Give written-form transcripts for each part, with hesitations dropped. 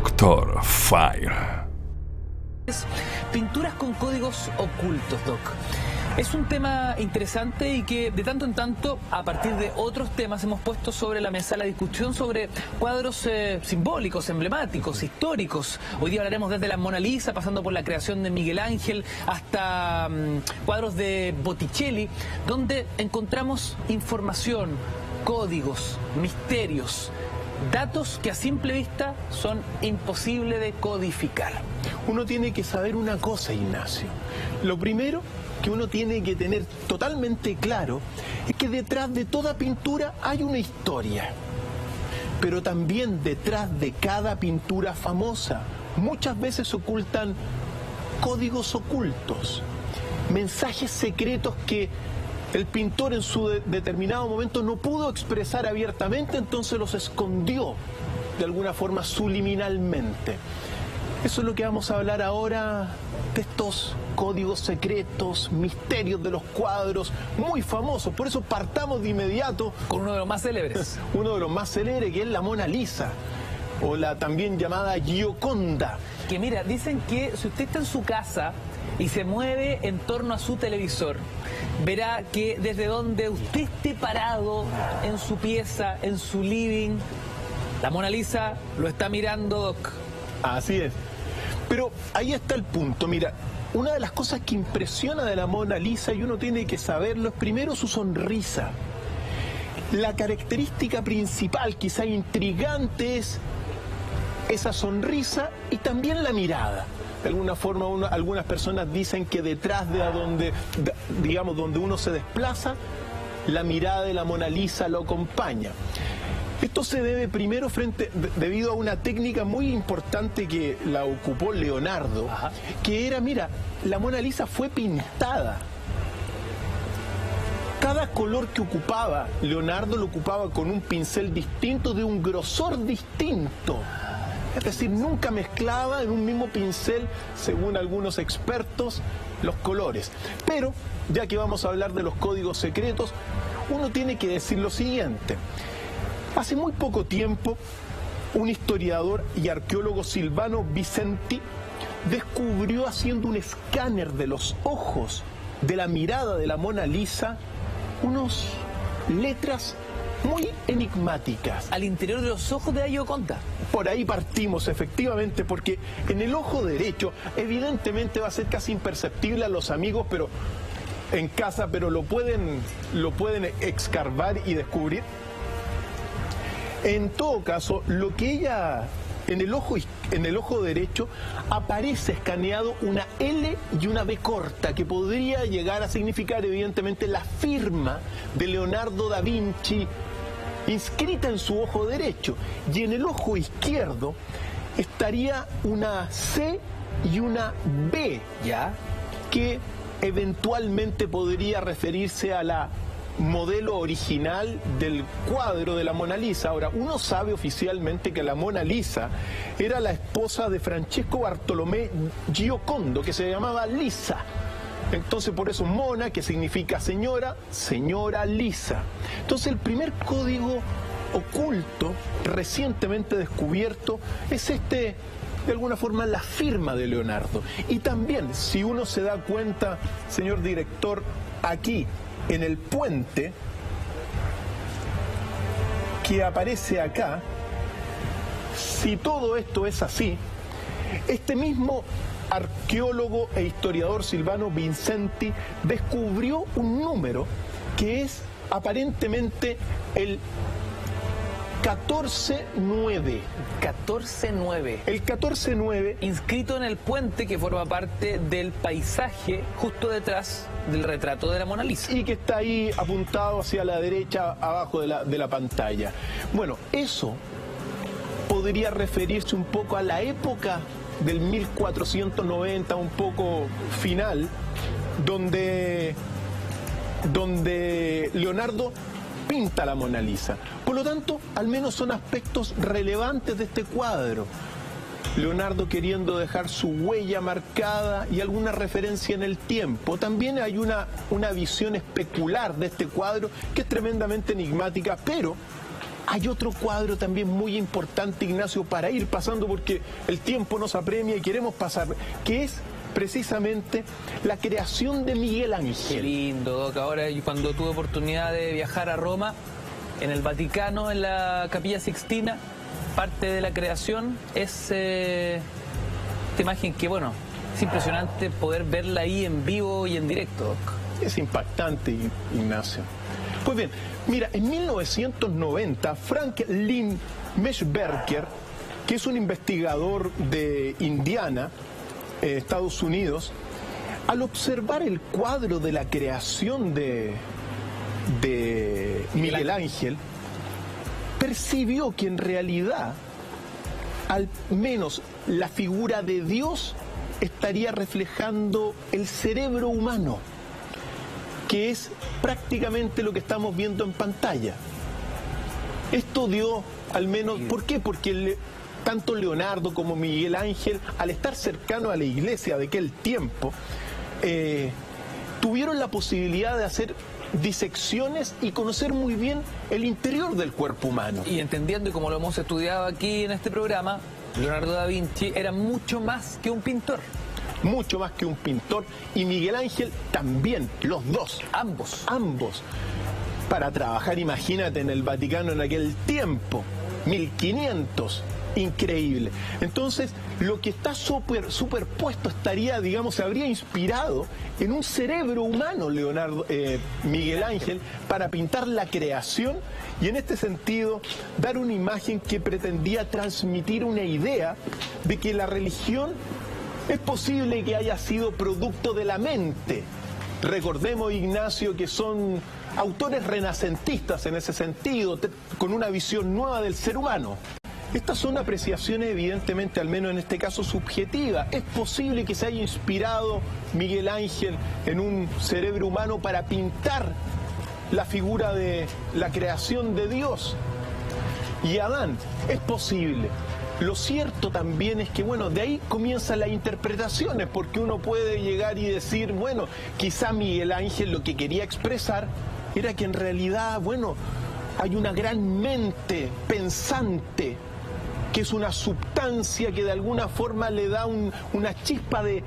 Doctor Fire. Pinturas con códigos ocultos, Doc. Es un tema interesante y que de tanto en tanto, a partir de otros temas, hemos puesto sobre la mesa la discusión sobre cuadros simbólicos, emblemáticos, históricos. Hoy día hablaremos desde la Mona Lisa, pasando por la creación de Miguel Ángel, hasta cuadros de Botticelli, donde encontramos información, códigos, misterios, datos que a simple vista son imposibles de codificar. Uno tiene que saber una cosa, Ignacio. Lo primero que uno tiene que tener totalmente claro es que detrás de toda pintura hay una historia. Pero también detrás de cada pintura famosa muchas veces ocultan códigos ocultos, mensajes secretos que el pintor en su determinado momento no pudo expresar abiertamente, entonces los escondió de alguna forma subliminalmente. Eso es lo que vamos a hablar ahora, de estos códigos secretos, misterios de los cuadros muy famosos. Por eso partamos de inmediato con uno de los más célebres. Uno de los más célebres, que es la Mona Lisa, o la también llamada Gioconda. Que mira, dicen que si usted está en su casa y se mueve en torno a su televisor, verá que desde donde usted esté parado, en su pieza, en su living, la Mona Lisa lo está mirando, Doc. Así es. Pero ahí está el punto. Mira, una de las cosas que impresiona de la Mona Lisa, y uno tiene que saberlo, es primero su sonrisa. La característica principal, quizá intrigante, es esa sonrisa y también la mirada. De alguna forma, algunas personas dicen que detrás de donde uno se desplaza, la mirada de la Mona Lisa lo acompaña. Esto se debe primero debido a una técnica muy importante que la ocupó Leonardo, que era, mira, la Mona Lisa fue pintada. Cada color que ocupaba, Leonardo lo ocupaba con un pincel distinto, de un grosor distinto. Es decir, nunca mezclaba en un mismo pincel, según algunos expertos, los colores. Pero, ya que vamos a hablar de los códigos secretos, uno tiene que decir lo siguiente. Hace muy poco tiempo, un historiador y arqueólogo, Silvano Vicenti, descubrió, haciendo un escáner de los ojos, de la mirada de la Mona Lisa, unas letras muy enigmáticas. Al interior de los ojos de la Gioconda. Por ahí partimos, efectivamente, porque en el ojo derecho evidentemente va a ser casi imperceptible a los amigos, pero en casa, pero lo pueden escarbar y descubrir. En todo caso, lo que ella, en el ojo derecho, aparece escaneado una L y una B corta, que podría llegar a significar evidentemente la firma de Leonardo da Vinci inscrita en su ojo derecho. Y en el ojo izquierdo estaría una C y una B, ¿ya?, que eventualmente podría referirse a la modelo original del cuadro de la Mona Lisa. Ahora, uno sabe oficialmente que la Mona Lisa era la esposa de Francesco Bartolomé Giocondo, que se llamaba Lisa. Entonces, por eso Mona, que significa señora, señora Lisa. Entonces, el primer código oculto, recientemente descubierto, es de alguna forma, la firma de Leonardo. Y también, si uno se da cuenta, señor director, aquí, en el puente que aparece acá, si todo esto es así, este mismo arqueólogo e historiador Silvano Vicenti descubrió un número que es aparentemente el 14-9. 14-9. El 14-9. Inscrito en el puente que forma parte del paisaje justo detrás del retrato de la Mona Lisa. Y que está ahí apuntado hacia la derecha, abajo de la pantalla. Bueno, eso podría referirse un poco a la época del 1490, un poco final, donde Leonardo pinta la Mona Lisa. Por lo tanto, al menos son aspectos relevantes de este cuadro. Leonardo queriendo dejar su huella marcada y alguna referencia en el tiempo. También hay una visión especular de este cuadro que es tremendamente enigmática, pero hay otro cuadro también muy importante, Ignacio, para ir pasando porque el tiempo nos apremia y queremos pasar, que es precisamente la creación de Miguel Ángel. Qué lindo, Doc. Ahora, cuando tuve oportunidad de viajar a Roma, en el Vaticano, en la Capilla Sixtina, parte de la creación es esta imagen que, bueno, es impresionante poder verla ahí en vivo y en directo, Doc. Es impactante, Ignacio. Pues bien, mira, en 1990, Frank Lynn Meschberger, que es un investigador de Indiana, Estados Unidos, al observar el cuadro de la creación de Miguel Ángel, percibió que en realidad, al menos la figura de Dios estaría reflejando el cerebro humano, que es prácticamente lo que estamos viendo en pantalla. Esto dio, al menos, ¿por qué? Porque tanto Leonardo como Miguel Ángel, al estar cercano a la iglesia de aquel tiempo, tuvieron la posibilidad de hacer disecciones y conocer muy bien el interior del cuerpo humano. Y entendiendo, y como lo hemos estudiado aquí en este programa, Leonardo da Vinci era mucho más que un pintor. Mucho más que un pintor, y Miguel Ángel también, los dos. Ambos. Para trabajar, imagínate, en el Vaticano en aquel tiempo, 1500, increíble. Entonces, lo que está superpuesto estaría, digamos, se habría inspirado en un cerebro humano, Miguel Ángel, para pintar la creación y en este sentido dar una imagen que pretendía transmitir una idea de que la religión es posible que haya sido producto de la mente. Recordemos, Ignacio, que son autores renacentistas en ese sentido, con una visión nueva del ser humano. Estas son apreciaciones evidentemente, al menos en este caso, subjetivas. Es posible que se haya inspirado Miguel Ángel en un cerebro humano para pintar la figura de la creación de Dios. Y Adán, es posible. Lo cierto también es que, bueno, de ahí comienzan las interpretaciones, porque uno puede llegar y decir, bueno, quizá Miguel Ángel lo que quería expresar era que en realidad, bueno, hay una gran mente pensante, que es una substancia que de alguna forma le da una chispa de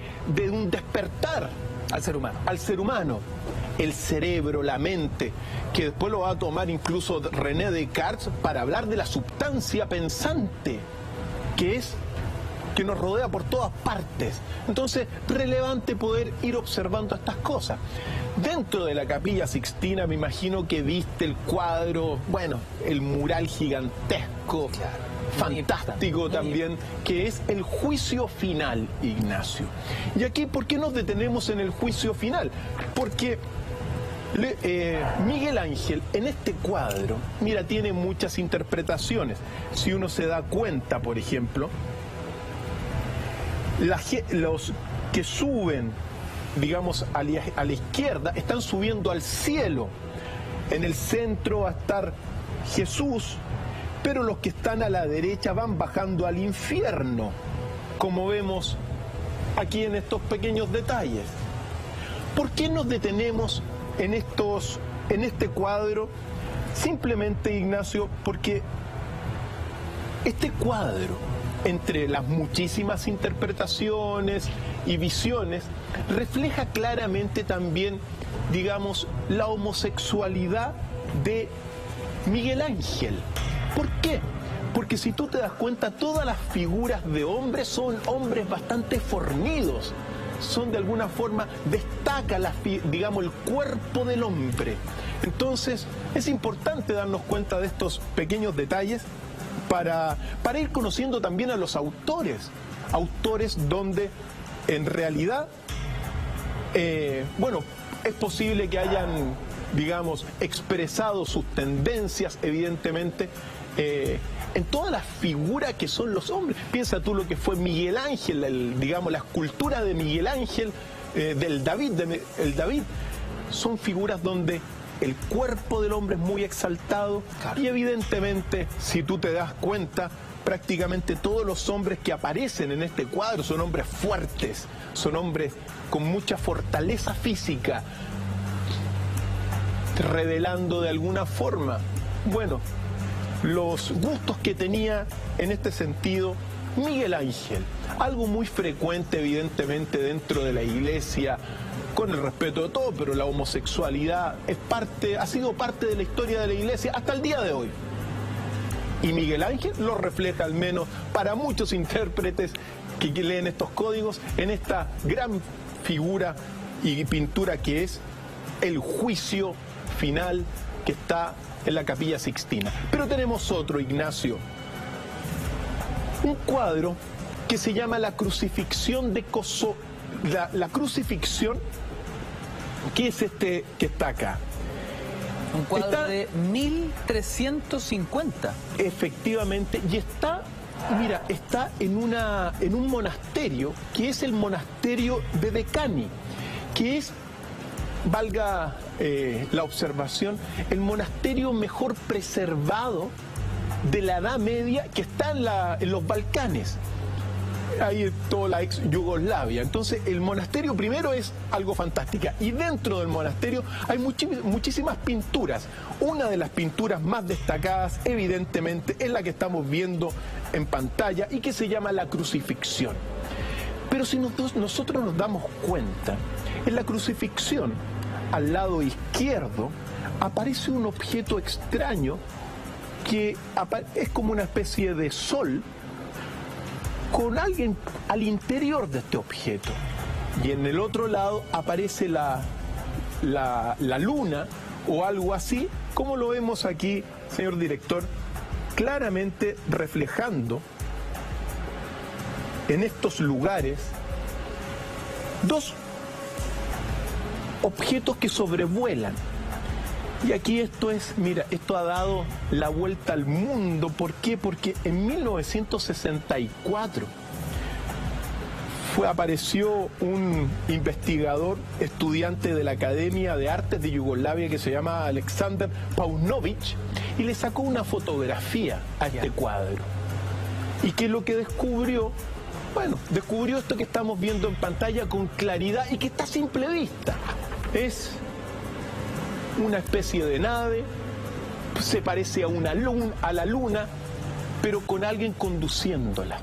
un despertar al ser humano. Al ser humano. El cerebro, la mente, que después lo va a tomar incluso René Descartes para hablar de la substancia pensante, que nos rodea por todas partes. Entonces, relevante poder ir observando estas cosas. Dentro de la Capilla Sixtina, me imagino que viste el cuadro, bueno, el mural gigantesco, claro, fantástico también, que es el juicio final, Ignacio. Y aquí, ¿por qué nos detenemos en el juicio final? Porque Miguel Ángel en este cuadro, mira, tiene muchas interpretaciones. Si uno se da cuenta, por ejemplo, los que suben, digamos, a la izquierda, están subiendo al cielo. En el centro va a estar Jesús, pero los que están a la derecha van bajando al infierno, como vemos aquí en estos pequeños detalles. ¿Por qué nos detenemos en este cuadro? Simplemente, Ignacio, porque este cuadro, entre las muchísimas interpretaciones y visiones, refleja claramente también, digamos, la homosexualidad de Miguel Ángel. ¿Por qué? Porque si tú te das cuenta, todas las figuras de hombres son hombres bastante fornidos. Son de alguna forma, destaca digamos, el cuerpo del hombre. Entonces, es importante darnos cuenta de estos pequeños detalles para ir conociendo también a los autores donde en realidad, bueno, es posible que hayan, digamos, expresado sus tendencias, evidentemente, en todas las figuras que son los hombres. Piensa tú lo que fue Miguel Ángel, digamos, la escultura de Miguel Ángel, el David, son figuras donde el cuerpo del hombre es muy exaltado, claro. Y evidentemente, si tú te das cuenta, prácticamente todos los hombres que aparecen en este cuadro son hombres fuertes, son hombres con mucha fortaleza física, revelando de alguna forma, bueno, los gustos que tenía en este sentido Miguel Ángel. Algo muy frecuente, evidentemente, dentro de la iglesia, con el respeto de todo, pero la homosexualidad ha sido parte de la historia de la iglesia hasta el día de hoy. Y Miguel Ángel lo refleja, al menos para muchos intérpretes que leen estos códigos, en esta gran figura y pintura que es el juicio final que está en la Capilla Sixtina. Pero tenemos otro, Ignacio, un cuadro que se llama La Crucifixión de Kosovo. La crucifixión, que es este que está acá. Un cuadro de 1350. Efectivamente, y está, mira, está en un monasterio, que es el monasterio de Decani, que es, valga la observación, el monasterio mejor preservado de la Edad Media, que está en los Balcanes. Ahí toda la ex Yugoslavia. Entonces el monasterio primero es algo fantástica, y dentro del monasterio hay muchísimas pinturas. Una de las pinturas más destacadas, evidentemente, es la que estamos viendo en pantalla y que se llama La Crucifixión. Pero si nosotros nos damos cuenta, en la crucifixión, al lado izquierdo, aparece un objeto extraño que es como una especie de sol con alguien al interior de este objeto. Y en el otro lado aparece la luna o algo así, como lo vemos aquí, señor director, claramente reflejando en estos lugares dos objetos que sobrevuelan. Y aquí esto es, mira, esto ha dado la vuelta al mundo. ¿Por qué? Porque en 1964 apareció un investigador, estudiante de la Academia de Artes de Yugoslavia, que se llama Aleksandar Paunović, y le sacó una fotografía a este cuadro. Y que lo que descubrió, bueno, descubrió esto que estamos viendo en pantalla con claridad y que está a simple vista. Es una especie de nave, se parece a la luna, pero con alguien conduciéndola.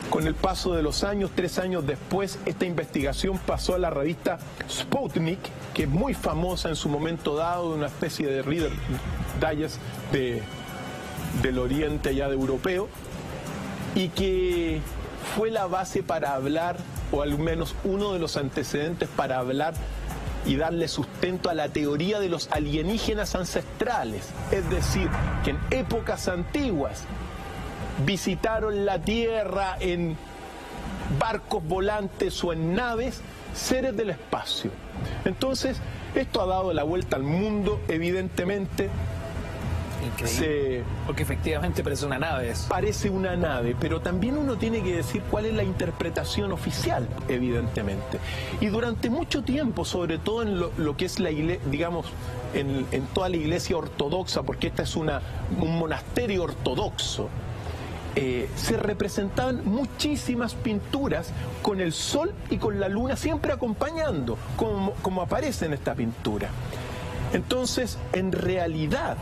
Con el paso de los años, 3 años después, esta investigación pasó a la revista Sputnik, que es muy famosa en su momento dado, una especie de Reader Digest del Oriente ya de europeo, y que fue la base para hablar, o al menos uno de los antecedentes para hablar y darle sustento a la teoría de los alienígenas ancestrales. Es decir, que en épocas antiguas visitaron la Tierra en barcos volantes o en naves seres del espacio. Entonces, esto ha dado la vuelta al mundo, evidentemente. Increíble, porque efectivamente parece una nave eso. Parece una nave, pero también uno tiene que decir cuál es la interpretación oficial, evidentemente. Y durante mucho tiempo, sobre todo en lo que es la iglesia, digamos, en toda la iglesia ortodoxa, porque esta es un monasterio ortodoxo, se representaban muchísimas pinturas con el sol y con la luna siempre acompañando, como aparece en esta pintura. Entonces, en realidad,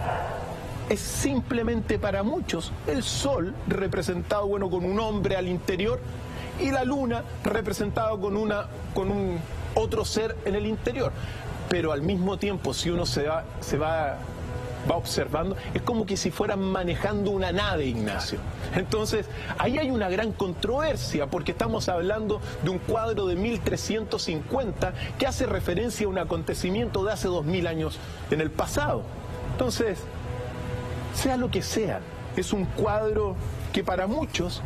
es simplemente para muchos el sol representado, bueno, con un hombre al interior, y la luna representado con un otro ser en el interior. Pero al mismo tiempo, si uno se va observando, es como que si fueran manejando una nave, Ignacio. Entonces, ahí hay una gran controversia, porque estamos hablando de un cuadro de 1350 que hace referencia a un acontecimiento de hace 2000 años en el pasado. Entonces, sea lo que sea, es un cuadro que para muchos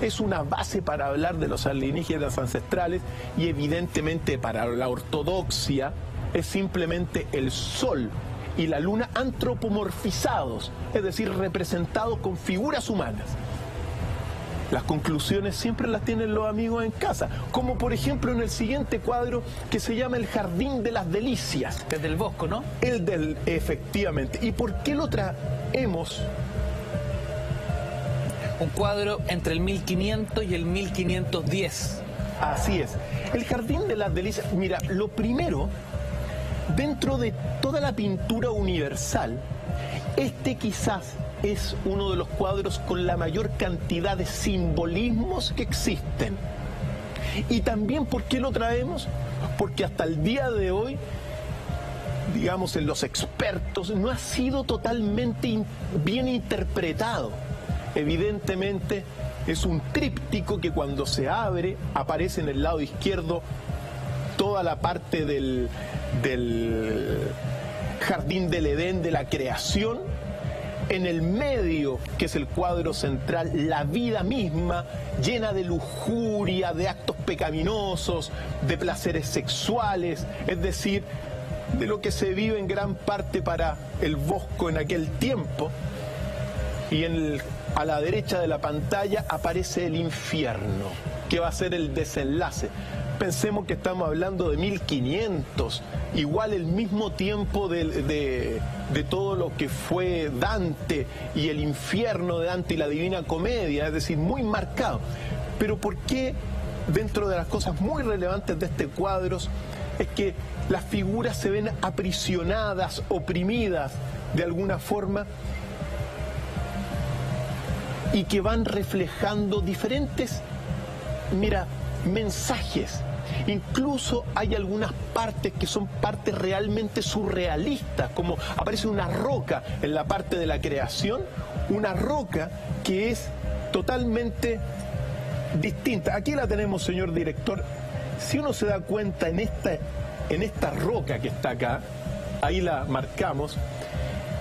es una base para hablar de los alienígenas ancestrales, y evidentemente para la ortodoxia es simplemente el sol y la luna antropomorfizados, es decir, representados con figuras humanas. Las conclusiones siempre las tienen los amigos en casa, como por ejemplo en el siguiente cuadro que se llama El Jardín de las Delicias. Desde el Bosco, ¿no? Efectivamente. ¿Y por qué lo traemos? Un cuadro entre el 1500 y el 1510. Así es. El Jardín de las Delicias, mira, lo primero, dentro de toda la pintura universal, Este quizás es uno de los cuadros con la mayor cantidad de simbolismos que existen. Y también, ¿por qué lo traemos? Porque hasta el día de hoy, digamos, en los expertos, no ha sido totalmente bien interpretado. Evidentemente, es un tríptico que cuando se abre, aparece en el lado izquierdo toda la parte del jardín del Edén, de la creación. En el medio, que es el cuadro central, la vida misma, llena de lujuria, de actos pecaminosos, de placeres sexuales, es decir, de lo que se vive en gran parte para el Bosco en aquel tiempo. Y a la derecha de la pantalla aparece el infierno, que va a ser el desenlace. Pensemos que estamos hablando de 1500, igual el mismo tiempo de todo lo que fue Dante y el infierno de Dante y la Divina Comedia, es decir, muy marcado. Pero ¿por qué dentro de las cosas muy relevantes de este cuadro es que las figuras se ven aprisionadas, oprimidas de alguna forma, y que van reflejando diferentes, mensajes? Incluso hay algunas partes que son partes realmente surrealistas, como aparece una roca en la parte de la creación, una roca que es totalmente distinta. Aquí la tenemos, señor director. Si uno se da cuenta en esta roca que está acá, ahí la marcamos,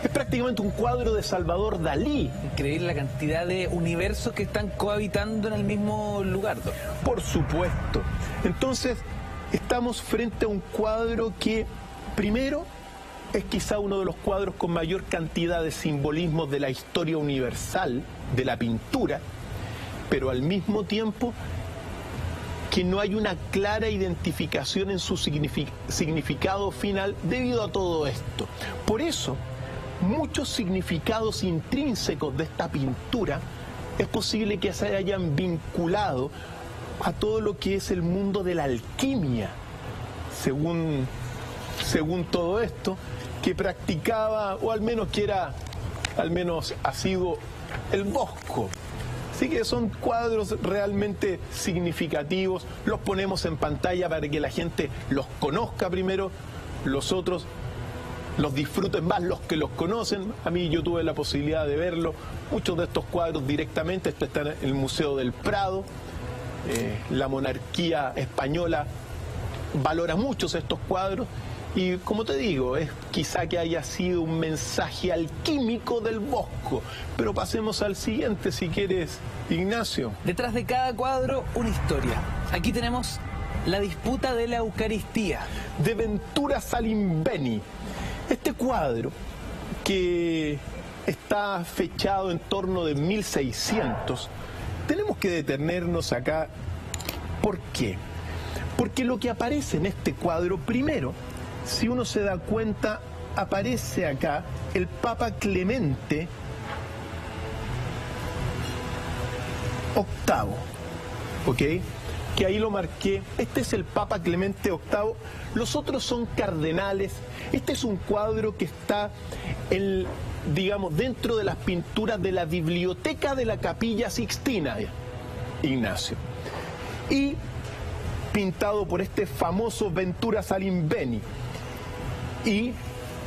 es prácticamente un cuadro de Salvador Dalí. Increíble la cantidad de universos que están cohabitando en el mismo lugar, doctor. Por supuesto. Entonces, estamos frente a un cuadro que, primero, es quizá uno de los cuadros con mayor cantidad de simbolismos de la historia universal, de la pintura, pero al mismo tiempo que no hay una clara identificación en su significado final debido a todo esto. Por eso, muchos significados intrínsecos de esta pintura es posible que se hayan vinculado a todo lo que es el mundo de la alquimia, según todo esto, que practicaba, o al menos ha sido el Bosco. Así que son cuadros realmente significativos, los ponemos en pantalla para que la gente los conozca primero, los otros los disfruten más los que los conocen. A mí yo tuve la posibilidad de verlo, muchos de estos cuadros directamente. Esto está en el Museo del Prado. La monarquía española valora muchos estos cuadros y, como te digo, es quizá que haya sido un mensaje alquímico del Bosco. Pero pasemos al siguiente, si quieres, Ignacio. Detrás de cada cuadro, una historia. Aquí tenemos la disputa de la Eucaristía, de Ventura Salimbeni. Este cuadro, que está fechado en torno de 1600, tenemos que detenernos acá. ¿Por qué? Porque lo que aparece en este cuadro, primero, si uno se da cuenta, aparece acá el Papa Clemente VIII, ¿ok? Que ahí lo marqué. Este es el Papa Clemente VIII, los otros son cardenales. Este es un cuadro que está, dentro de las pinturas de la biblioteca de la Capilla Sixtina, Ignacio, y pintado por este famoso Ventura Salimbeni. Y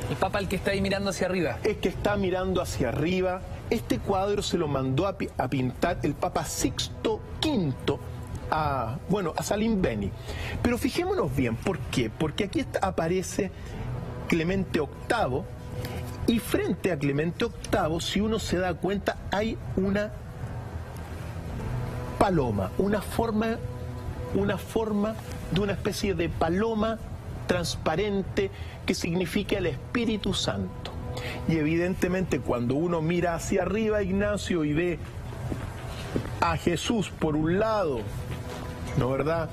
el Papa, el que está ahí mirando hacia arriba. Es que está mirando hacia arriba. Este cuadro se lo mandó a pintar el Papa Sixto V a Salimbeni. Pero fijémonos bien, ¿por qué? Porque aquí aparece Clemente VIII, y frente a Clemente VIII, si uno se da cuenta, hay una paloma, una forma de una especie de paloma transparente que significa el Espíritu Santo. Y evidentemente cuando uno mira hacia arriba, Ignacio, y ve a Jesús por un lado, ¿no verdad?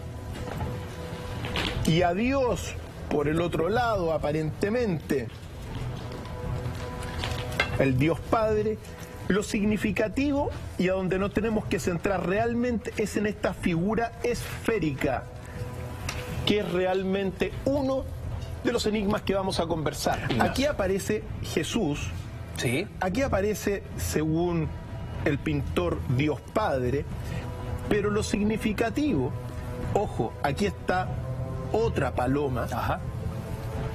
Y a Dios por el otro lado, aparentemente, el Dios Padre, lo significativo y a donde nos tenemos que centrar realmente es en esta figura esférica, que es realmente uno de los enigmas que vamos a conversar. Aquí aparece Jesús Sí. Aquí aparece, según el pintor, Dios Padre, pero lo significativo, ojo, aquí está otra paloma. Ajá.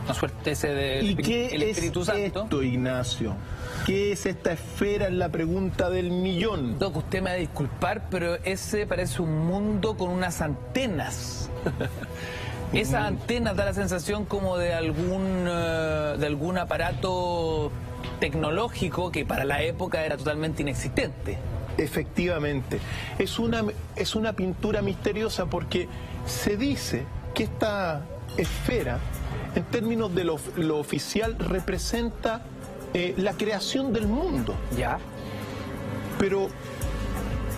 Una suerte ese del ¿Y qué el Espíritu es Santo. esto, Ignacio? ¿Qué es esta esfera? En la pregunta del millón. Doc, usted me va a disculpar, pero ese parece un mundo con unas antenas. Esas antenas da la sensación como de algún aparato tecnológico que para la época era totalmente inexistente. Efectivamente, es una pintura misteriosa porque se dice que esta esfera, en términos de lo oficial, representa la creación del mundo. Ya. Pero,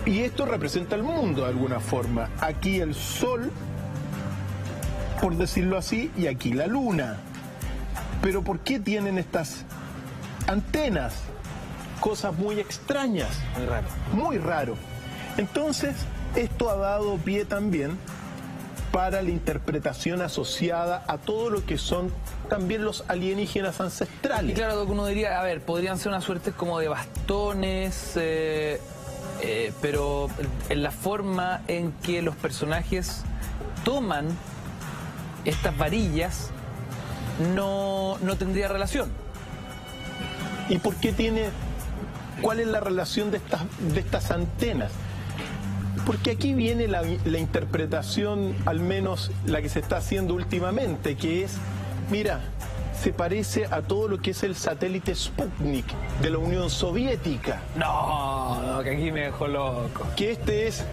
y esto representa el mundo de alguna forma. Aquí el sol, por decirlo así, y aquí la luna. Pero ¿por qué tienen estas antenas? Cosas muy extrañas. Muy raro. Muy raro. Entonces, esto ha dado pie también para la interpretación asociada a todo lo que son también los alienígenas Y ancestrales. claro, Doc, uno diría, a ver, podrían ser una suerte como de bastones, pero en la forma en que los personajes toman estas varillas no tendría relación. ¿Y por qué cuál es la relación de estas antenas? Porque aquí viene la interpretación, al menos la que se está haciendo últimamente, que es, mira, se parece a todo lo que es el satélite Sputnik de la Unión Soviética. No, que aquí me dejó loco. Que este es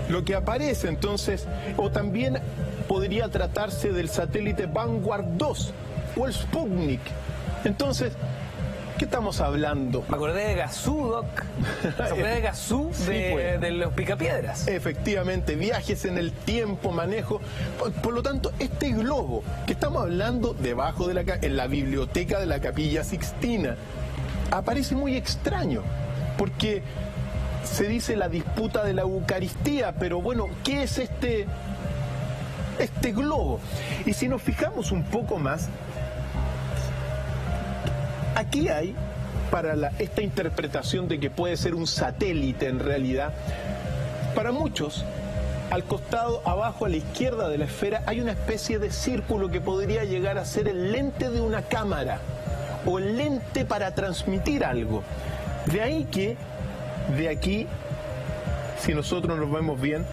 lo que aparece, entonces, o también podría tratarse del satélite Vanguard 2 o el Sputnik. Entonces, ¿qué estamos hablando? Me acordé de Gazú, Doc. ¿Se acuerda de Gazú? Sí, pues. De los Picapiedras. Efectivamente, viajes en el tiempo, manejo. Por lo tanto, este globo que estamos hablando debajo de en la biblioteca de la Capilla Sixtina aparece muy extraño, porque se dice la disputa de la Eucaristía, pero bueno, ¿qué es este globo? Y si nos fijamos un poco más, aquí hay, para esta interpretación de que puede ser un satélite en realidad, para muchos, al costado, abajo, a la izquierda de la esfera, hay una especie de círculo que podría llegar a ser el lente de una cámara o el lente para transmitir algo. De ahí que, de aquí, si nosotros nos vemos bien,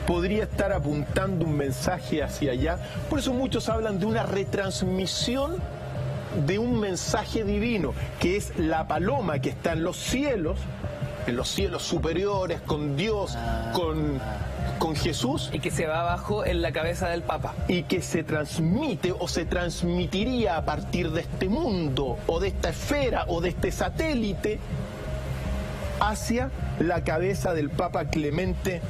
podría estar apuntando un mensaje hacia allá. Por eso muchos hablan de una retransmisión de un mensaje divino, que es la paloma que está en los cielos superiores, con Dios, con Jesús. Y que se va abajo en la cabeza del Papa. Y que se transmite o se transmitiría a partir de este mundo, o de esta esfera, o de este satélite, hacia la cabeza del Papa Clemente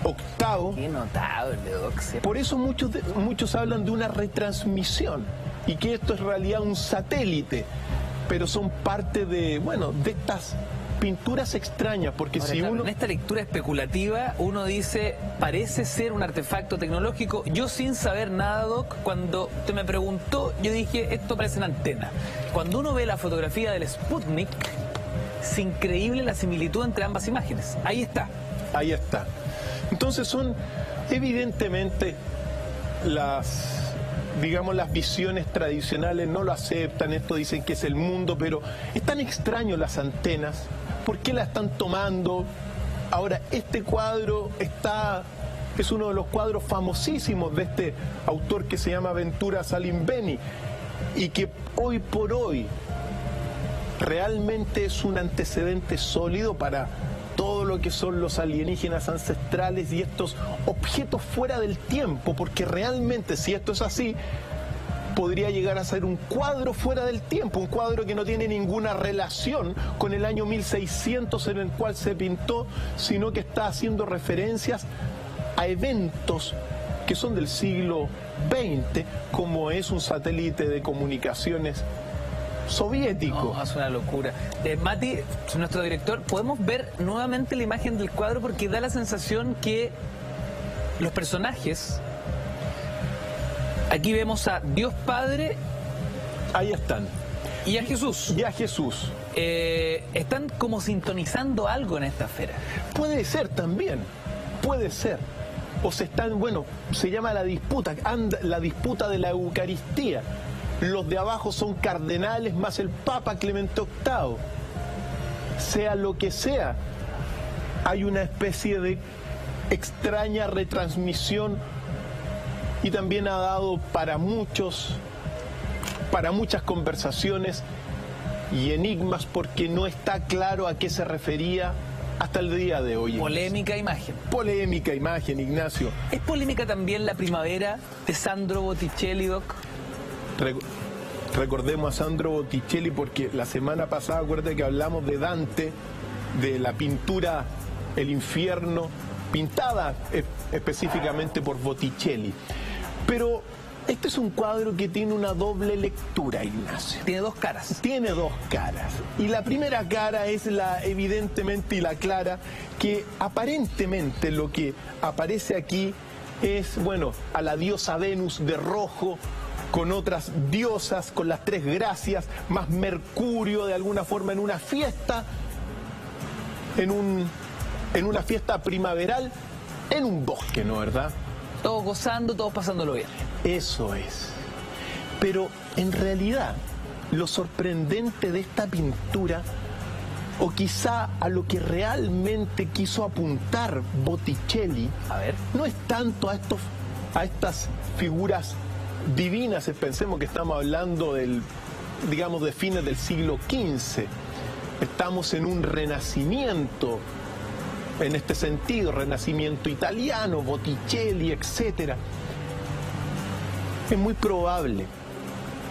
VIII. Qué notable, Doc. Por eso muchos hablan de una retransmisión, y que esto es en realidad un satélite, pero son parte de estas pinturas extrañas, porque Ahora, si claro, uno... en esta lectura especulativa uno dice, parece ser un artefacto tecnológico. Yo sin saber nada, Doc, cuando usted me preguntó, yo dije, esto parece una antena. Cuando uno ve la fotografía del Sputnik, es increíble la similitud entre ambas imágenes. Ahí está. Ahí está. Entonces son evidentemente las visiones tradicionales no lo aceptan, esto dicen que es el mundo, pero es tan extraño las antenas, ¿por qué la están tomando? Ahora, este cuadro es uno de los cuadros famosísimos de este autor que se llama Ventura Salimbeni, y que hoy por hoy realmente es un antecedente sólido para todo lo que son los alienígenas ancestrales y estos objetos fuera del tiempo, porque realmente, si esto es así, podría llegar a ser un cuadro fuera del tiempo, un cuadro que no tiene ninguna relación con el año 1600 en el cual se pintó, sino que está haciendo referencias a eventos que son del siglo XX, como es un satélite de comunicaciones soviético. No, es una locura. Mati, nuestro director, ¿podemos ver nuevamente la imagen del cuadro? Porque da la sensación que los personajes... Aquí vemos a Dios Padre. Ahí están. Y a Jesús. Y a Jesús. Están como sintonizando algo en esta esfera. Puede ser también, puede ser. O se están, bueno, se llama la disputa de la Eucaristía. Los de abajo son cardenales más el Papa Clemente VIII. Sea lo que sea, hay una especie de extraña retransmisión y también ha dado para muchas conversaciones y enigmas porque no está claro a qué se refería hasta el día de hoy. Polémica imagen. Polémica imagen, Ignacio. ¿Es polémica también la primavera de Sandro Botticelli, Doc? Recordemos a Sandro Botticelli porque la semana pasada, acuérdate que hablamos de Dante, de la pintura El Infierno, pintada específicamente por Botticelli. Pero este es un cuadro que tiene una doble lectura, Ignacio. Tiene dos caras. Tiene dos caras. Y la primera cara es la evidentemente y la clara, que aparentemente lo que aparece aquí es, bueno, a la diosa Venus de rojo, con otras diosas, con las tres gracias, más Mercurio de alguna forma en una fiesta, en una fiesta primaveral, en un bosque, ¿no, verdad? Todos gozando, todos pasándolo bien. Eso es. Pero en realidad, lo sorprendente de esta pintura, o quizá a lo que realmente quiso apuntar Botticelli, A ver. no es tanto a estas figuras divinas, pensemos que estamos hablando digamos, de fines del siglo XV. Estamos en un renacimiento, en este sentido, renacimiento italiano, Botticelli, etcétera. Es muy probable,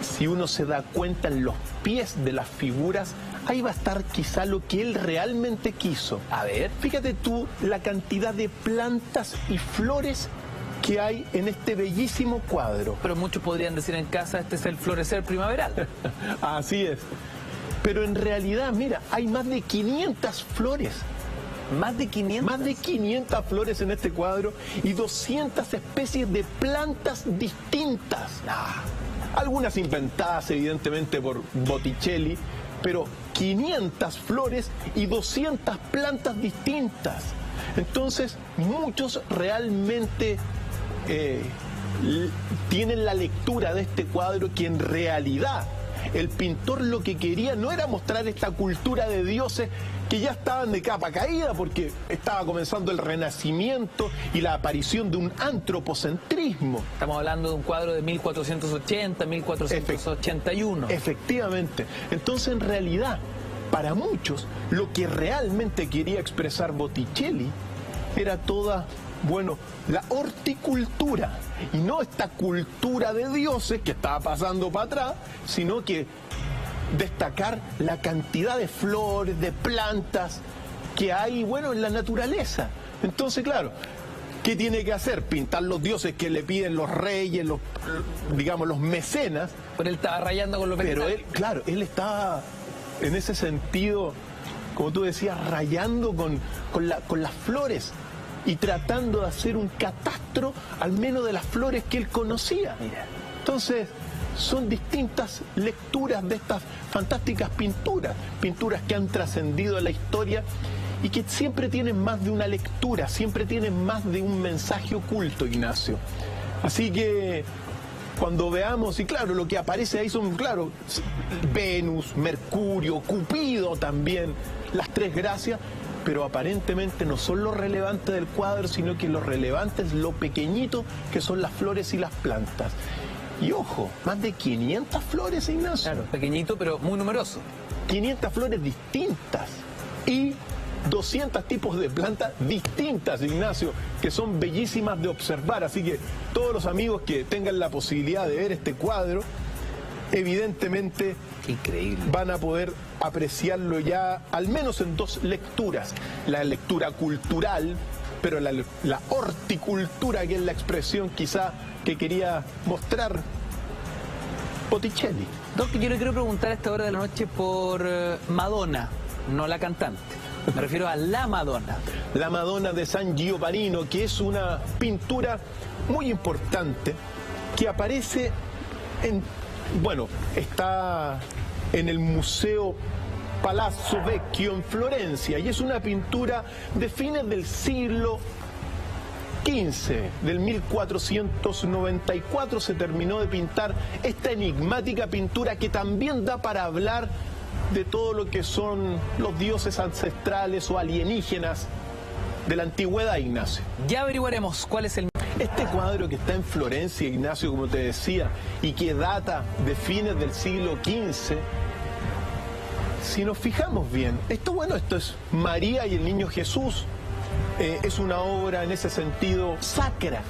si uno se da cuenta en los pies de las figuras, ahí va a estar quizá lo que él realmente quiso. A ver. Fíjate tú la cantidad de plantas y flores que hay en este bellísimo cuadro. Pero muchos podrían decir en casa, este es el florecer primaveral. Así es. Pero en realidad, mira, hay más de 500 flores. ¿Más de 500? Más de 500 flores en este cuadro y 200 especies de plantas distintas. Algunas inventadas evidentemente por Botticelli, pero 500 flores y 200 plantas distintas. Entonces, muchos realmente tienen la lectura de este cuadro que en realidad el pintor lo que quería no era mostrar esta cultura de dioses que ya estaban de capa caída porque estaba comenzando el Renacimiento y la aparición de un antropocentrismo. Estamos hablando de un cuadro de 1480, 1481. Efectivamente. Entonces, en realidad, para muchos, lo que realmente quería expresar Botticelli era toda, bueno, la horticultura, y no esta cultura de dioses que estaba pasando para atrás, sino que destacar la cantidad de flores, de plantas que hay, bueno, en la naturaleza. Entonces, claro, ¿qué tiene que hacer? Pintar los dioses que le piden los reyes, digamos, los mecenas. Pero él estaba rayando con los vegetales. Pero él, claro, él estaba en ese sentido, como tú decías, rayando con las flores y tratando de hacer un catastro al menos de las flores que él conocía. Mira. Entonces, son distintas lecturas de estas fantásticas pinturas que han trascendido en la historia y que siempre tienen más de una lectura, siempre tienen más de un mensaje oculto, Ignacio. Así que cuando veamos, y claro, lo que aparece ahí son, claro, Venus, Mercurio, Cupido también, las tres gracias, pero aparentemente no son lo relevante del cuadro, sino que lo relevante es lo pequeñito que son las flores y las plantas. Y ojo, más de 500 flores, Ignacio. Claro, pequeñito, pero muy numeroso. 500 flores distintas y 200 tipos de plantas distintas, Ignacio, que son bellísimas de observar. Así que todos los amigos que tengan la posibilidad de ver este cuadro, evidentemente increíble, van a poder apreciarlo ya al menos en dos lecturas. La lectura cultural, pero la horticultura, que es la expresión quizá que quería mostrar Botticelli. Doc, yo le quiero preguntar a esta hora de la noche por Madonna, no la cantante. Me refiero a la Madonna. La Madonna de San Giovannino, que es una pintura muy importante que aparece en, bueno, está en el Museo Palazzo Vecchio en Florencia, y es una pintura de fines del siglo XV, del 1494 se terminó de pintar esta enigmática pintura que también da para hablar de todo lo que son los dioses ancestrales o alienígenas de la antigüedad, Ignacio. Ya averiguaremos cuál es el... Este cuadro que está en Florencia, Ignacio, como te decía, y que data de fines del siglo XV, si nos fijamos bien, esto es María y el Niño Jesús, es una obra en ese sentido sacra,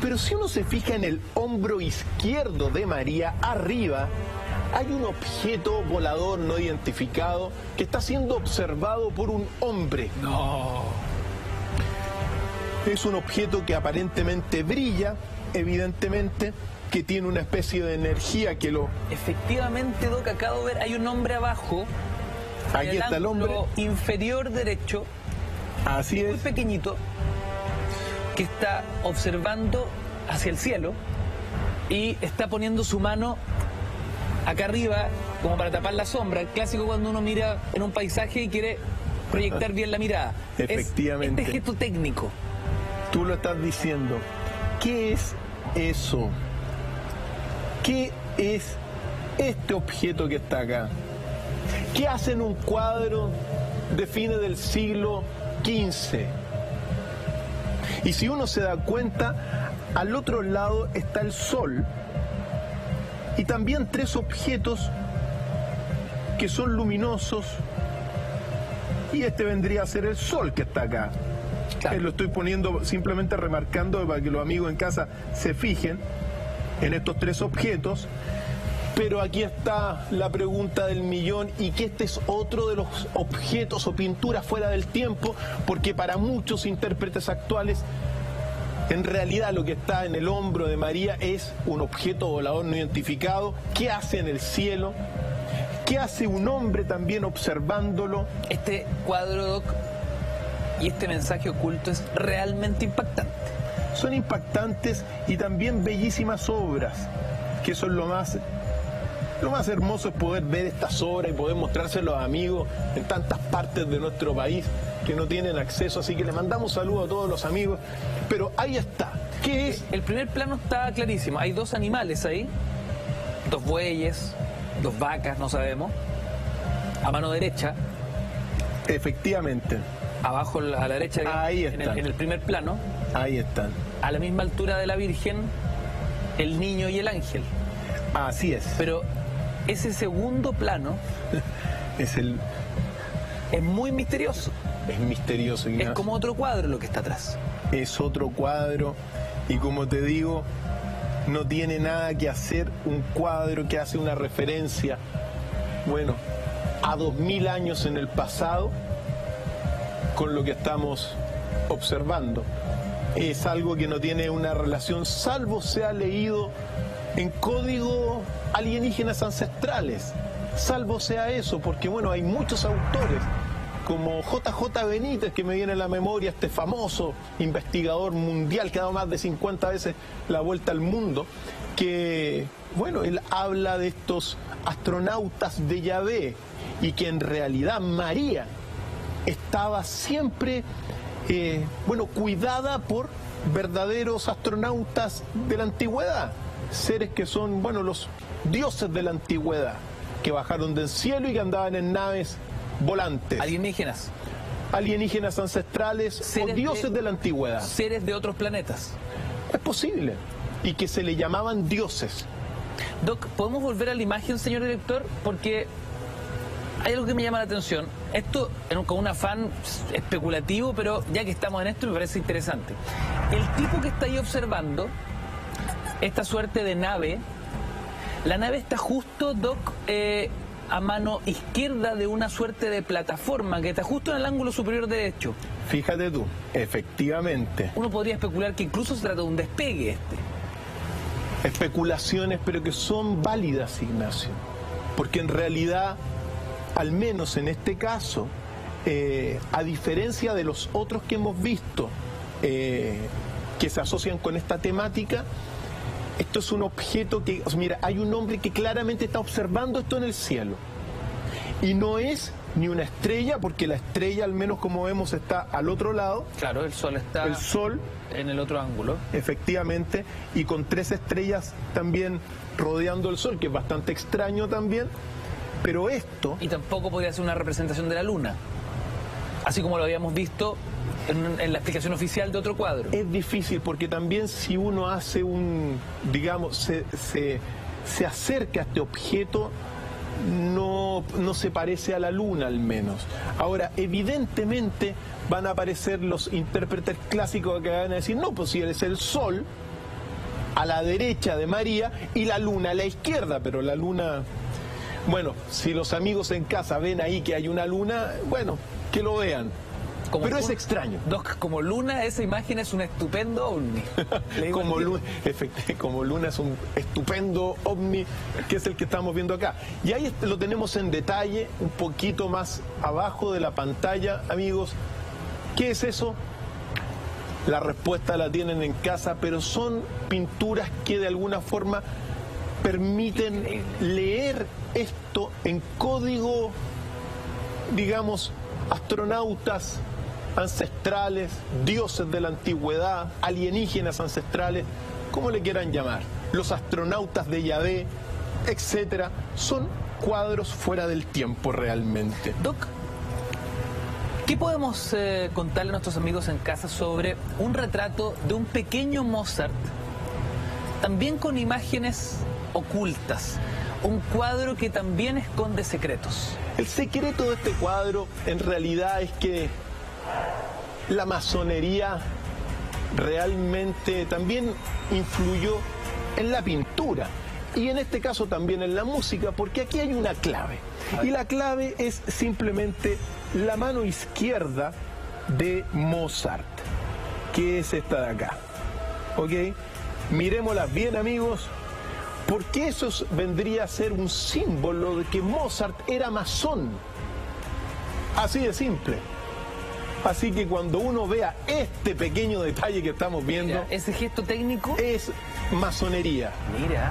pero si uno se fija en el hombro izquierdo de María, arriba, hay un objeto volador no identificado que está siendo observado por un hombre. No. Es un objeto que aparentemente brilla, evidentemente, que tiene una especie de energía que lo... Efectivamente, Doc, acabo de ver, hay un hombre abajo. Aquí está el hombre. Inferior derecho. Así muy es. pequeñito, que está observando hacia el cielo y está poniendo su mano acá arriba como para tapar la sombra. El clásico cuando uno mira en un paisaje y quiere proyectar bien la mirada. Efectivamente. Este gesto técnico. Tú lo estás diciendo. ¿Qué es eso? ¿Qué es este objeto que está acá? ¿Qué hace en un cuadro de fines del siglo XV? Y si uno se da cuenta, al otro lado está el sol y también tres objetos que son luminosos, y este vendría a ser el sol que está acá. Claro. Lo estoy poniendo, simplemente remarcando para que los amigos en casa se fijen en estos tres objetos. Pero aquí está la pregunta del millón, y que este es otro de los objetos o pinturas fuera del tiempo, porque para muchos intérpretes actuales, en realidad lo que está en el hombro de María es un objeto volador no identificado. ¿Qué hace en el cielo? ¿Qué hace un hombre también observándolo? Este cuadro, Doc, y este mensaje oculto es realmente impactante. Son impactantes y también bellísimas obras, que eso es lo más hermoso, es poder ver estas obras y poder mostrárselos a amigos en tantas partes de nuestro país que no tienen acceso, así que le mandamos saludos a todos los amigos. Pero ahí está. ¿Qué es? El primer plano está clarísimo. Hay dos animales ahí, dos bueyes, dos vacas, no sabemos. A mano derecha. Efectivamente. Abajo a la derecha, ahí en están. el primer plano. Ahí están. A la misma altura de la Virgen, el niño y el ángel. Así es. Pero ese segundo plano es muy misterioso. Es misterioso, Ignacio. Es como otro cuadro lo que está atrás. Es otro cuadro, y como te digo, no tiene nada que hacer un cuadro que hace una referencia, a 2000 años en el pasado con lo que estamos observando. Es algo que no tiene una relación, salvo sea leído en código alienígenas ancestrales, salvo sea eso, porque hay muchos autores como JJ Benítez, que me viene a la memoria, este famoso investigador mundial que ha dado más de 50 veces la vuelta al mundo, que él habla de estos astronautas de Yahvé, y que en realidad María estaba siempre cuidada por verdaderos astronautas de la antigüedad, seres que son los dioses de la antigüedad, que bajaron del cielo y que andaban en naves volantes. Alienígenas ancestrales o dioses de la antigüedad. Seres de otros planetas. Es posible. Y que se le llamaban dioses. Doc, ¿podemos volver a la imagen, señor director? Porque hay algo que me llama la atención. Esto con un afán especulativo, pero ya que estamos en esto me parece interesante. El tipo que está ahí observando esta suerte de nave, la nave está justo, Doc, a mano izquierda de una suerte de plataforma que está justo en el ángulo superior derecho. Fíjate tú, efectivamente. Uno podría especular que incluso se trata de un despegue Especulaciones, pero que son válidas, Ignacio. Porque en realidad, al menos en este caso, a diferencia de los otros que hemos visto que se asocian con esta temática, Esto es un objeto que, o sea, mira, hay un hombre que claramente está observando esto en el cielo. Y no es ni una estrella, porque la estrella, al menos como vemos, está al otro lado. Claro, el Sol está El Sol, en el otro ángulo. efectivamente, y con 3 estrellas también rodeando el Sol, que es bastante extraño también. Pero esto, Y tampoco podría ser una representación de la Luna, así como lo habíamos visto en la explicación oficial de otro cuadro. es difícil, porque también si uno hace digamos, se acerca a este objeto, no se parece a la Luna, al menos. Ahora, evidentemente van a aparecer los intérpretes clásicos que van a decir, no, pues si es el Sol a la derecha de María y la Luna a la izquierda, pero la Luna... Bueno, si los amigos en casa ven ahí que hay una luna, bueno, que lo vean. Pero es extraño. Doc, como Luna, esa imagen es un estupendo ovni. Le digo Como al tiro. Luna, como Luna es un estupendo ovni, que es el que estamos viendo acá. Y ahí lo tenemos en detalle, un poquito más abajo de la pantalla, amigos. ¿Qué es eso? La respuesta la tienen en casa, pero son pinturas que de alguna forma permiten leer esto en código, digamos, astronautas ancestrales, dioses de la antigüedad, alienígenas ancestrales, como le quieran llamar, los astronautas de Yahvé, etcétera. Son cuadros fuera del tiempo realmente. Doc, ¿qué podemos contarle a nuestros amigos en casa sobre un retrato de un pequeño Mozart, también con imágenes ocultas? Un cuadro que también esconde secretos. El secreto de este cuadro en realidad es que la masonería realmente también influyó en la pintura y en este caso también en la música, porque aquí hay una clave. Y la clave es simplemente la mano izquierda de Mozart, que es esta de acá. ¿Ok? Mirémosla bien, amigos, porque eso vendría a ser un símbolo de que Mozart era masón. Así de simple. Así que cuando uno vea este pequeño detalle que estamos viendo, Mira, ese gesto técnico, es masonería. mira.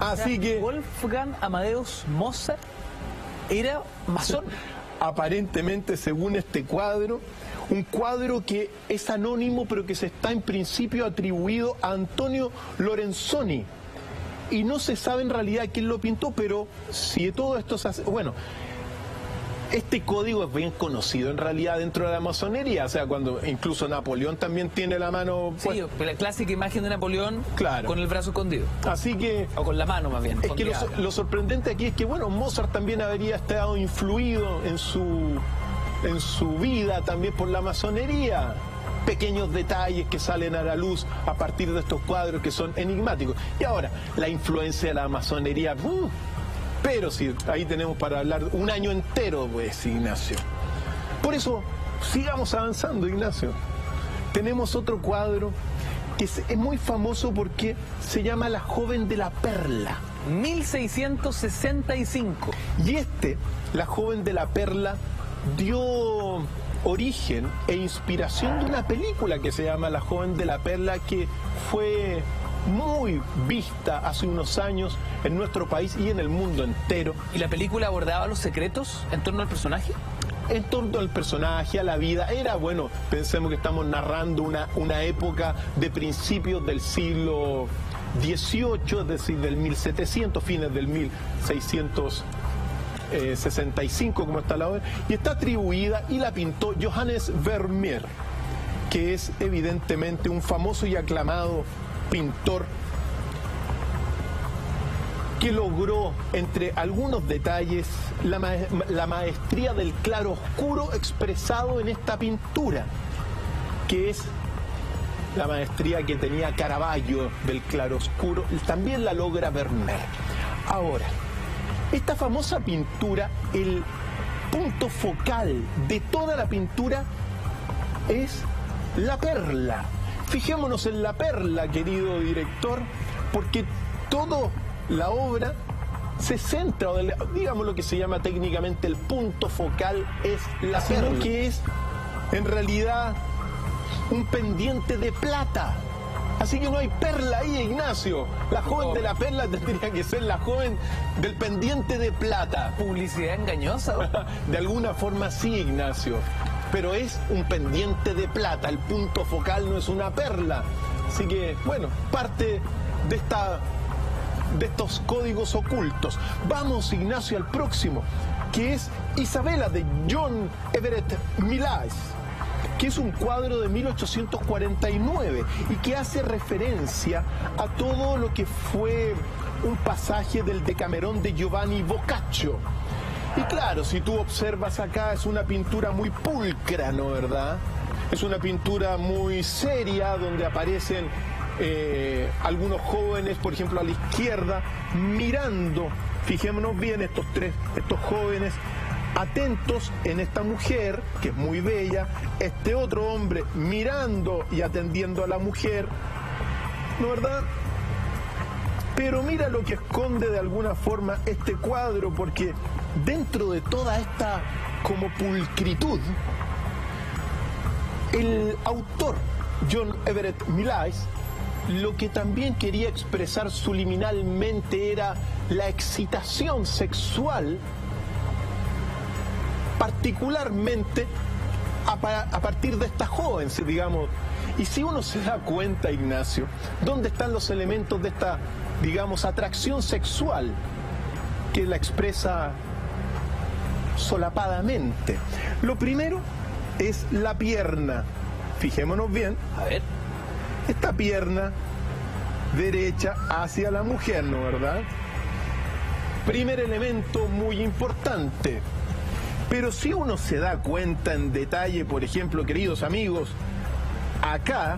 Así que Wolfgang Amadeus Mozart era masón. aparentemente, según este cuadro, un cuadro que es anónimo, pero que se está en principio atribuido a Antonio Lorenzoni. Y no se sabe en realidad quién lo pintó, pero si todo esto se hace... Bueno, este código es bien conocido en realidad dentro de la masonería, o sea, cuando incluso Napoleón también tiene la mano Sí, la clásica imagen de Napoleón, Claro. con el brazo escondido. Así que O con la mano más bien. es que escondida. lo sorprendente aquí es que, bueno, Mozart también habría estado influido en su vida también por la masonería. Pequeños detalles que salen a la luz a partir de estos cuadros que son enigmáticos. Y ahora, la influencia de la masonería, pero sí, ahí tenemos para hablar un año entero, pues, Ignacio. Por eso, sigamos avanzando, Ignacio. Tenemos otro cuadro que es muy famoso porque se llama La joven de la perla. 1665. Y La joven de la perla, dio origen e inspiración de una película que se llama La joven de la perla, que fue muy vista hace unos años en nuestro país y en el mundo entero. ¿Y la película abordaba los secretos en torno al personaje? En torno al personaje, a la vida, era, bueno, pensemos que estamos narrando una época de principios del siglo XVIII, es decir, del 1700, fines del 1665, como está la obra, y está atribuida y la pintó Johannes Vermeer, que es evidentemente un famoso y aclamado pintor que logró, entre algunos detalles, la maestría del claroscuro expresado en esta pintura, que es la maestría que tenía Caravaggio del claroscuro, también la logra Vermeer. Ahora, esta famosa pintura, el punto focal de toda la pintura es la perla. Fijémonos en la perla, querido director, porque toda la obra se centra, o digamos lo que se llama técnicamente el punto focal es la perla, que es en realidad un pendiente de plata. Así que no hay perla ahí, Ignacio. La joven de la perla tendría que ser la joven del pendiente de plata. ¿Publicidad engañosa? De alguna forma sí, Ignacio. Pero es un pendiente de plata. El punto focal no es una perla. Así que, bueno, parte de estos códigos ocultos. Vamos, Ignacio, al próximo, que es Isabela, de John Everett Millais, que es un cuadro de 1849 y que hace referencia a todo lo que fue un pasaje del Decamerón de Giovanni Boccaccio. Y claro, si tú observas acá, es una pintura muy pulcra, ¿no verdad? Es una pintura muy seria, donde aparecen algunos jóvenes, por ejemplo, a la izquierda, mirando, fijémonos bien, estos jóvenes, atentos en esta mujer, que es muy bella, este otro hombre mirando y atendiendo a la mujer, ¿no verdad? Pero mira lo que esconde de alguna forma este cuadro, porque dentro de toda esta como pulcritud, el autor John Everett Millais lo que también quería expresar subliminalmente era la excitación sexual, particularmente a partir de esta joven, digamos. Y si uno se da cuenta, Ignacio, ¿dónde están los elementos de esta, digamos, atracción sexual que la expresa solapadamente? Lo primero es la pierna. Fijémonos bien. A ver. Esta pierna derecha hacia la mujer, ¿no verdad? Primer elemento muy importante. Pero si uno se da cuenta en detalle, por ejemplo, queridos amigos, acá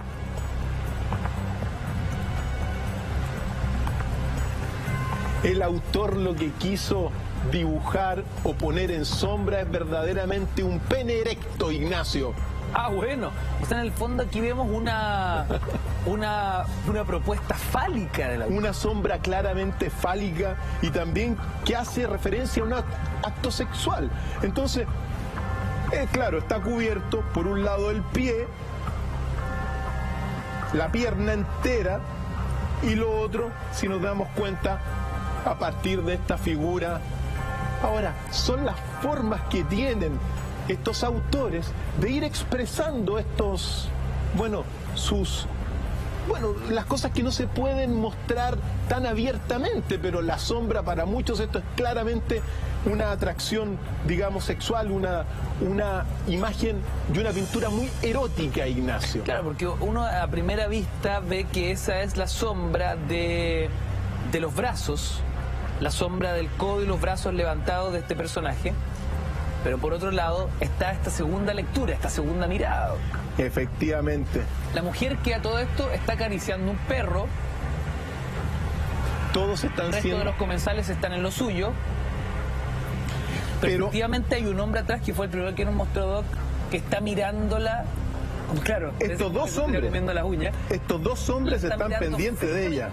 el autor lo que quiso dibujar o poner en sombra es verdaderamente un pene erecto, Ignacio. Ah, bueno. O sea, en el fondo aquí vemos una propuesta fálica de la... Una sombra claramente fálica y también que hace referencia a un acto sexual. Entonces, claro, está cubierto por un lado el pie, la pierna entera, y lo otro, si nos damos cuenta, a partir de esta figura. Ahora, son las formas que tienen estos autores de ir expresando las cosas que no se pueden mostrar tan abiertamente, pero la sombra para muchos esto es claramente una atracción, digamos, sexual, una imagen de una pintura muy erótica, Ignacio. Claro, porque uno a primera vista ve que esa es la sombra de los brazos, la sombra del codo y los brazos levantados de este personaje. Pero por otro lado está esta segunda lectura, esta segunda mirada. Efectivamente. La mujer que a todo esto está acariciando un perro. Todos están El resto de los comensales están en lo suyo. Pero efectivamente hay un hombre atrás, que fue el primero que nos mostró Doc, que está mirándola. Claro, estos dos hombres están pendientes de ella.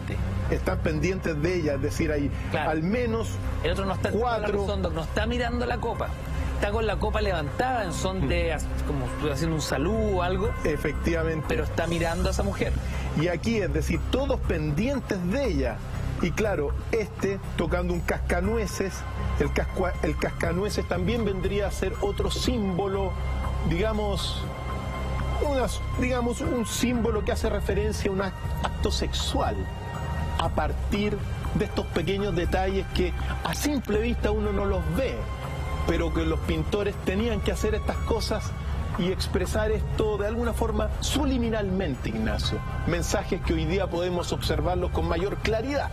Están pendientes de ella, es decir, hay al menos el otro no está 4. Doc no está mirando la copa. Está con la copa levantada en son de, como haciendo un saludo o algo. Efectivamente. Pero está mirando a esa mujer. Y aquí, es decir, todos pendientes de ella. Y claro, tocando un cascanueces, el cascanueces también vendría a ser otro símbolo, digamos, un símbolo que hace referencia a un acto sexual, a partir de estos pequeños detalles que a simple vista uno no los ve, pero que los pintores tenían que hacer estas cosas y expresar esto de alguna forma subliminalmente, Ignacio. Mensajes que hoy día podemos observarlos con mayor claridad.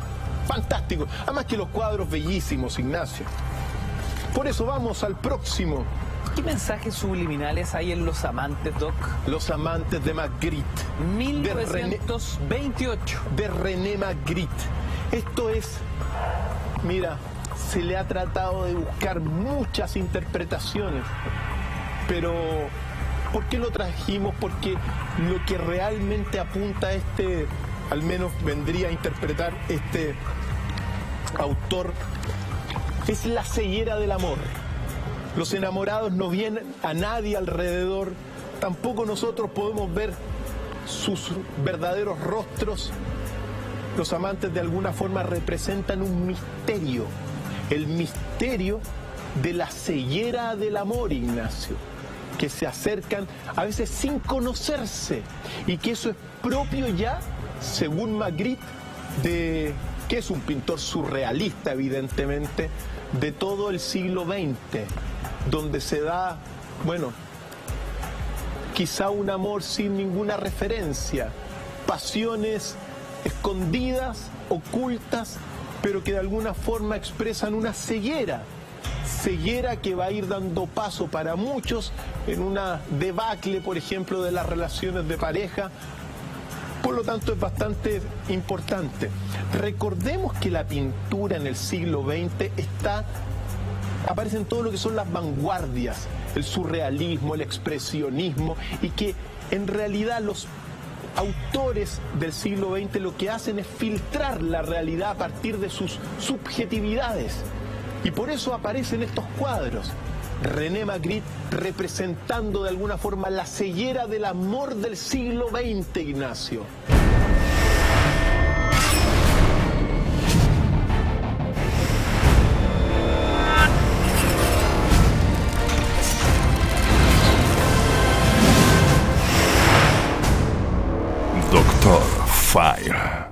Fantástico. Además que los cuadros bellísimos, Ignacio. Por eso vamos al próximo. ¿Qué mensajes subliminales hay en Los Amantes, Doc? Los Amantes de Magritte. 1928. De René Magritte. Esto es, mira, se le ha tratado de buscar muchas interpretaciones, pero ¿por qué lo trajimos? Porque lo que realmente apunta al menos vendría a interpretar este autor, es la ceguera del amor. Los enamorados no ven a nadie alrededor, tampoco nosotros podemos ver sus verdaderos rostros, los amantes de alguna forma representan un misterio, el misterio de la ceguera del amor, Ignacio, que se acercan a veces sin conocerse, y que eso es propio ya, según Magritte, de que es un pintor surrealista, evidentemente, de todo el siglo XX, donde se da, bueno, quizá un amor sin ninguna referencia, pasiones escondidas, ocultas, pero que de alguna forma expresan una ceguera que va a ir dando paso para muchos en una debacle, por ejemplo, de las relaciones de pareja. Por lo tanto, es bastante importante. Recordemos que la pintura en el siglo XX aparece en todo lo que son las vanguardias, el surrealismo, el expresionismo, y que en realidad los autores del siglo XX lo que hacen es filtrar la realidad a partir de sus subjetividades. Y por eso aparecen estos cuadros. René Magritte representando de alguna forma la ceguera del amor del siglo XX, Ignacio. Doctor Fire.